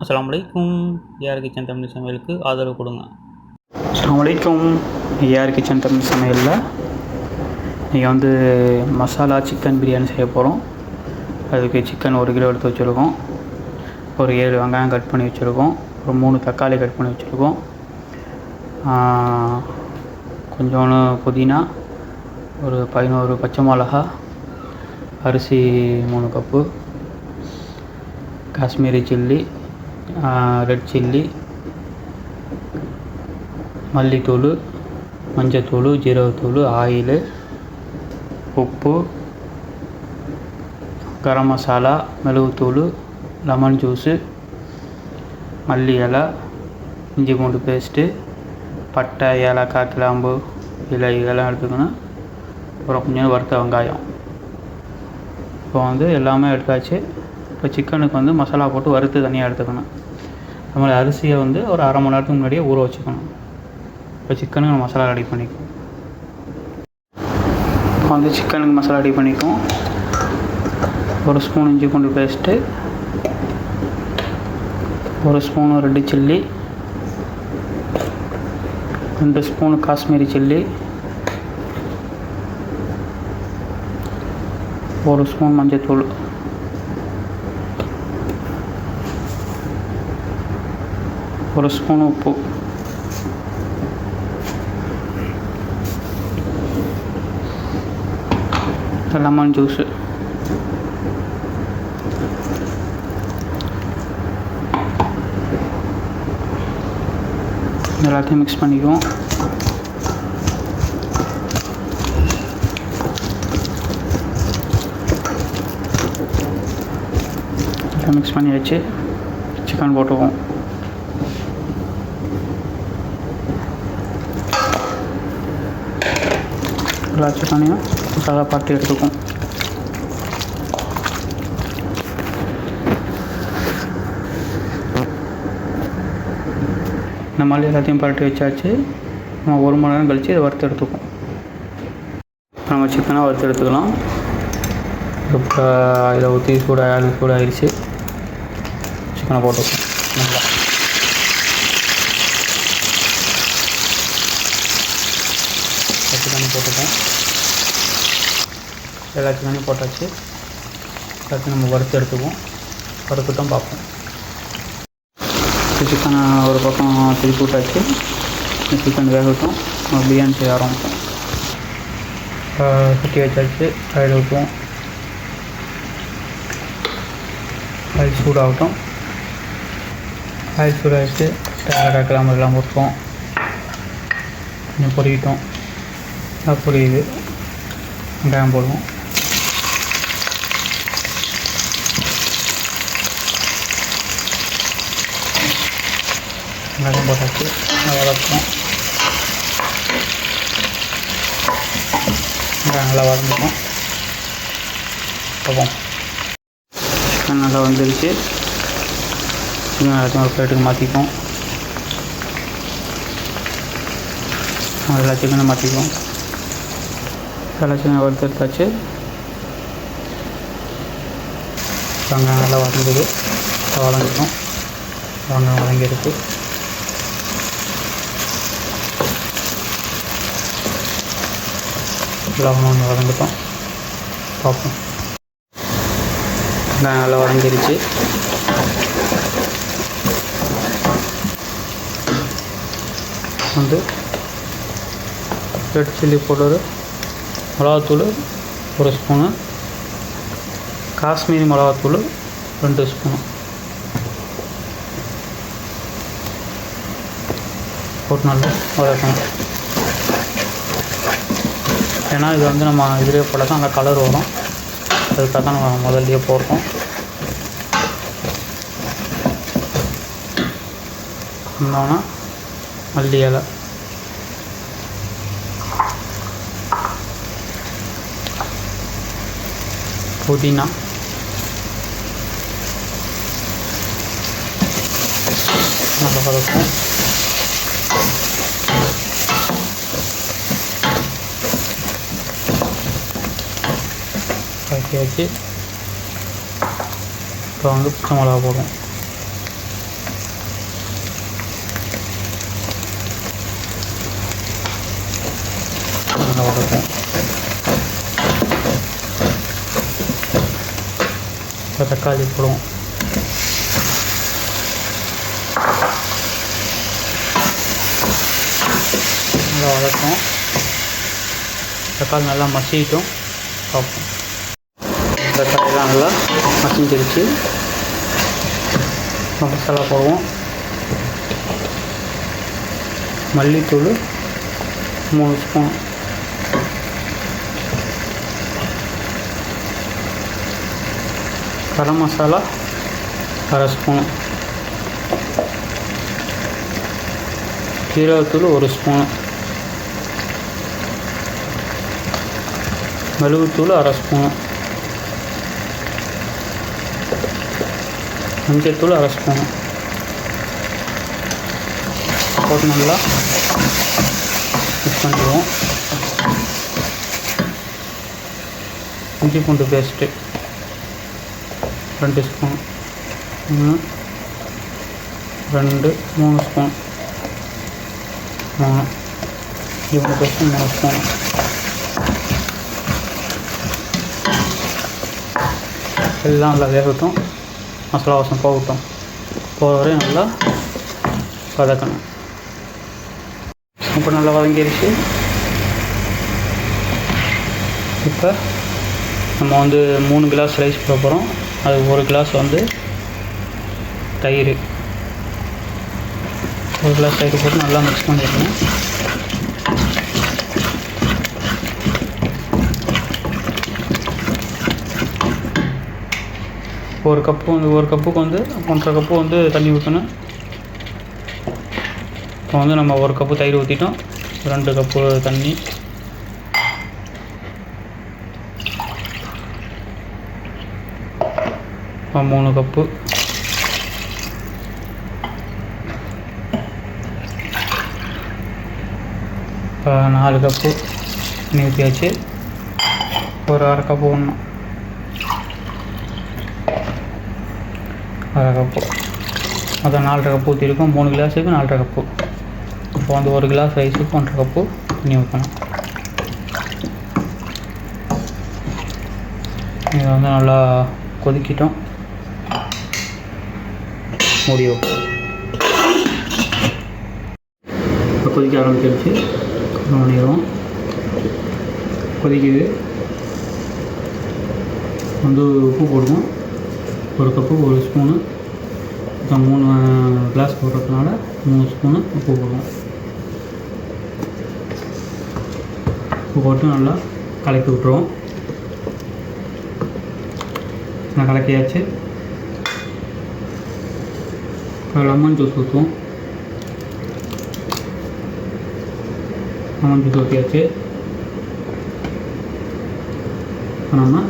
அஸ்ஸலாமு அலைக்கும். AR kitchen Tamil சமையலுக்கு ஆதரவு கொடுங்க. அஸ்ஸலாமு அலைக்கும். ஏஆர் கிச்சன் தமிழ் சமையலில் இன்றைக்கி மசாலா சிக்கன் பிரியாணி செய்ய போகிறோம். அதுக்கு சிக்கன் 1 கிலோ எடுத்து வச்சுருக்கோம். ஒரு 7 வெங்காயம் கட் பண்ணி வச்சுருக்கோம். ஒரு 3 தக்காளி கட் பண்ணி வச்சுருக்கோம். கொஞ்சோண்டு புதினா, ஒரு 11 பச்சை மிளகா, அரிசி 3 cup, Kashmiri chilli, red chilli, மல்லித்தூள், மஞ்சத்தூள், ஜீரகத்தூள், ஆயிலு, உப்பு, கரம் மசாலா, மிளகுத்தூள், லெமன் ஜூஸு, மல்லி இலை, இஞ்சி பூண்டு பேஸ்ட்டு, பட்டை, ஏலக்காய், கிராம்பு இலை இதெல்லாம் எடுத்துக்கணும். அப்புறம் கொஞ்சம் வறுத்த வெங்காயம். இப்போ எல்லாமே எடுத்தாச்சு. இப்போ சிக்கனுக்கு மசாலா போட்டு வறுத்து தனியாக எடுத்துக்கணும். அது மாதிரி அரிசியை ஒரு அரை மணி நேரத்துக்கு முன்னாடியே ஊற வச்சுக்கணும். இப்போ சிக்கனுக்கு மசாலா ரெடி பண்ணிக்கும். இப்போ சிக்கனுக்கு மசாலா ரெடி பண்ணிக்கும். 1 ஸ்பூன் இஞ்சி பூண்டு paste, 1 spoon red chilli, 2 spoon Kashmiri chilli, 1 spoon மஞ்சத்தூள், 1 ஸ்பூன் உப்பு, லெமன் ஜூஸு, எல்லாத்தையும் மிக்ஸ் பண்ணிக்குவோம். மிக்ஸ் பண்ணி வச்சு சிக்கன் போட்டுக்குவோம். எல்லா சிக்கனையும் மசாலா பாட்டி எடுத்துக்கும். இந்த மாதிரி எல்லாத்தையும் பரட்டி வச்சாச்சு. நம்ம 1 மணி நேரம் கழித்து இதை வறுத்து எடுத்துக்கும். நம்ம சிக்கனை வறுத்து எடுத்துக்கலாம். இப்போ இதை ஊற்றி சூடாகிடுச்சு. சிக்கனை போட்டுக்கும் நல்லா. சிக்கன் போட்டுக்கோம். எல்லா சிக்கனையும் போட்டாச்சு. எல்லாத்தையும் நம்ம வறுத்து எடுத்துக்குவோம். வறுத்துட்டும் பார்ப்போம். சிக்கனை ஒரு பக்கம் திருப்பி விட்டாச்சு. சிக்கன் வேகட்டும். நம்ம பிரியாணி செய்ய ஆரம்பிப்போம். கட்டி வச்சாச்சு. ஆயில் ஊற்றுவோம். ஆயில் சூடாகட்டும். ஆயில் சூடாகிடுச்சு. ஏலக்காய், கிராம்பு எல்லாம் போட்டுப்போம். கொஞ்சம் பொரிக்கிட்டோம். புரியுது. வெங்காயம் போடுவோம். வெங்காயம் போட்டாச்சு. வதக்குவோம். வெங்காயம் நல்லா வதங்கிட்டோம். பார்ப்போம். சிக்கன் நல்லா வந்துருச்சு. சிக்கன் எல்லாத்தையும் ஒரு பிளேட்டுக்கு மாற்றிப்போம். எல்லா சிக்கனை மாற்றிக்குவோம். எல்லா சிக்கனை வறுத்து எடுத்தாச்சு. வெங்காயம் நல்லா வதங்குது. வதங்கிட்டோம். வெங்காயம் வதங்கிருக்கு. எல்லாம் ஒன்று வதங்கிட்டோம். பார்ப்போம். வெங்காயம் நல்லா வதங்கிருச்சு. ரெட் சில்லி பவுடரு, மிளகாத்தூள் 1 ஸ்பூனு, காஷ்மீரி மிளகாத்தூள் 2 ஸ்பூனு போட்டு நல்லா வதக்கணும். ஏன்னா இது நம்ம இதிலே போட்டால் தான் நல்லா கலர் வரும். அதுக்காக தான் நம்ம முதல்லையே போடுறோம். இன்னொன்று மல்லி இலை, புதினா, நல்லா வதக்கும். வதக்கியாச்சு. இப்போ பச்சை மிளகா போடுவோம். தக்காளி போடுவோம். நல்லா வதக்கும். தக்காளி நல்லா மசிட்டும் பார்ப்போம். தக்காளிலாம் நல்லா மசிஞ்சிருச்சு. மசாலா போடுவோம். மல்லித்தூள் 3 ஸ்பூன், கரம் மசாலா 1/2 ஸ்பூன், ஜீரகத்தூள் 1 ஸ்பூன், மிளகுத்தூள் 1/2 ஸ்பூன், மஞ்சத்தூள் 1/2 ஸ்பூன் போட்டு நல்லா மிக்ஸ் பண்ணிடுவோம். இஞ்சி பூண்டு பேஸ்ட்டு 2 ஸ்பூன், 1 2 3 ஸ்பூன், 3 இஞ்சி பூண்டு பேஸ்ட்டு 3 ஸ்பூன். எல்லாம் நல்லா வேகட்டும். மசாலா வாசம் போகட்டும். போகிற வரையும் நல்லா வதக்கணும். இப்போ நல்லா வதங்கிடுச்சு. இப்போ நம்ம வந்து 3 கிளாஸ் ரைஸ் போட போகிறோம். அது 1 கிளாஸ் வந்து தயிர், 1 கிளாஸ் தயிர் போட்டு நல்லா மிக்ஸ் பண்ணிடணும். ஒரு கப்புக்கு வந்து 1.5 கப்பு வந்து தண்ணி ஊற்றணும். இப்போ வந்து நம்ம 1 கப்பு தயிர் ஊற்றிட்டோம். 2 கப்பு தண்ணி, இப்போ 3 கப்பு, இப்போ 4 கப்பு தண்ணி ஊற்றியாச்சு. ஒரு 1/2 கப்பு ஒன்றும் 1/2 கப்பு, அதான் 4.5 கப்பு ஊற்றிருக்கோம். 3 கிளாஸுக்கு 4.5 கப்பு. இப்போ வந்து 1 கிளாஸ் ரைஸுக்கு 1.5 கப்பு தண்ணி ஊற்றணும். இதை வந்து நல்லா கொதிக்கிட்டோம். மூடி வைப்போம். இப்போ கொதிக்க ஆரம்பிச்சிருச்சு. பண்ணிடுவோம். கொதிக்குது. வந்து உப்பு போடுவோம். 1 கப்பு 1 ஸ்பூனு. இப்போ 3 கிளாஸ் போடுறதுனால 3 ஸ்பூனு உப்பு போடுவோம். உப்பு போட்டு நல்லா கலக்கி விட்ருவோம். நான் கலக்கியாச்சு. லெமன் ஜூஸ் ஊற்றுவோம். லெமன் ஜூஸ் ஊற்றியாச்சு. இப்போ நம்ம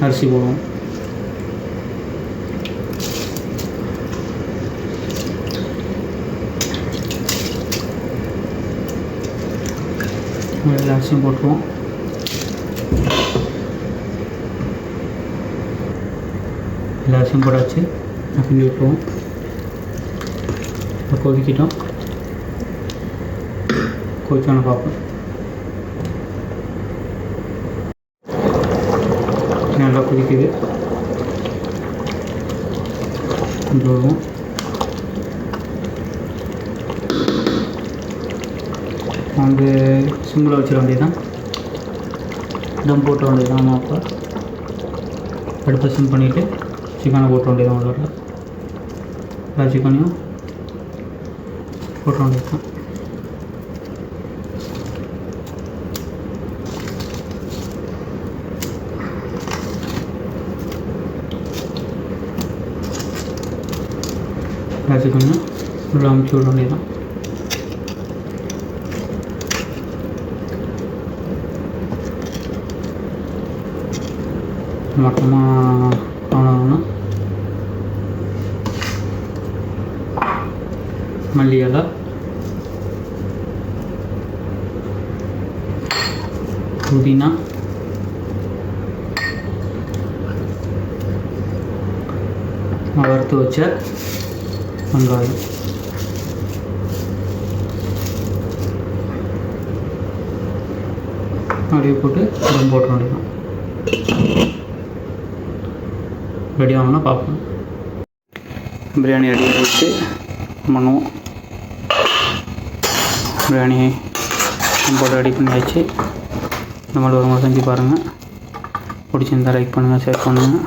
அரிசி போடுவோம். எல்லா அரிசியும் போட்டுருவோம். எல்லா அரிசியும் போட்டாச்சு. கிண்டி விட்டுருவோம். இப்போ கொதிக்கிட்டோம். கொதிச்சோன்னு பார்ப்போம். நல்லா கொதிக்குது. கொண்டு வருவோம். வந்து சிம்மில் வச்சிட வேண்டியதான். தம் போட்ட வேண்டியதான். நம்ம அப்போ அடுப்பை சிம் பண்ணிவிட்டு சிக்கனை போட்ட வேண்டியதான். உள்ள எல்லா சிக்கனையும் போட்ட வேண்டியதான். எல்லா சிக்கனையும் உள்ள அமுச்சு விட வேண்டியதான். மொத்தமாக ஆனோன்னா மல்லி இலை, புதினா, வறுத்து வச்ச வெங்காயம், அப்படியே போட்டு உரம் போட்டு வேண்டியதான். ரெடி ஆகும்னா பார்ப்போம். பிரியாணி ரெடி ஆகிடுச்சு, பண்ணுவோம். பிரியாணி போட்டு ரெடி பண்ணியாச்சு. நம்மளுக்கு ஒரு முறை செஞ்சு பாருங்கள். பிடிச்சிருந்தால் லைக் பண்ணுங்கள், ஷேர் பண்ணுங்கள்.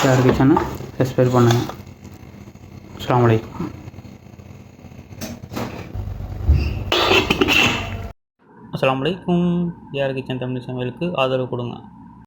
யார் கிச்சனை சப்ஸ்கிரைப் பண்ணுங்கள். அஸ்ஸலாமு அலைக்கும். அஸ்ஸலாமு அலைக்கும். யார் கிச்சன் தமிழ் சமையலுக்கு ஆதரவு கொடுங்க.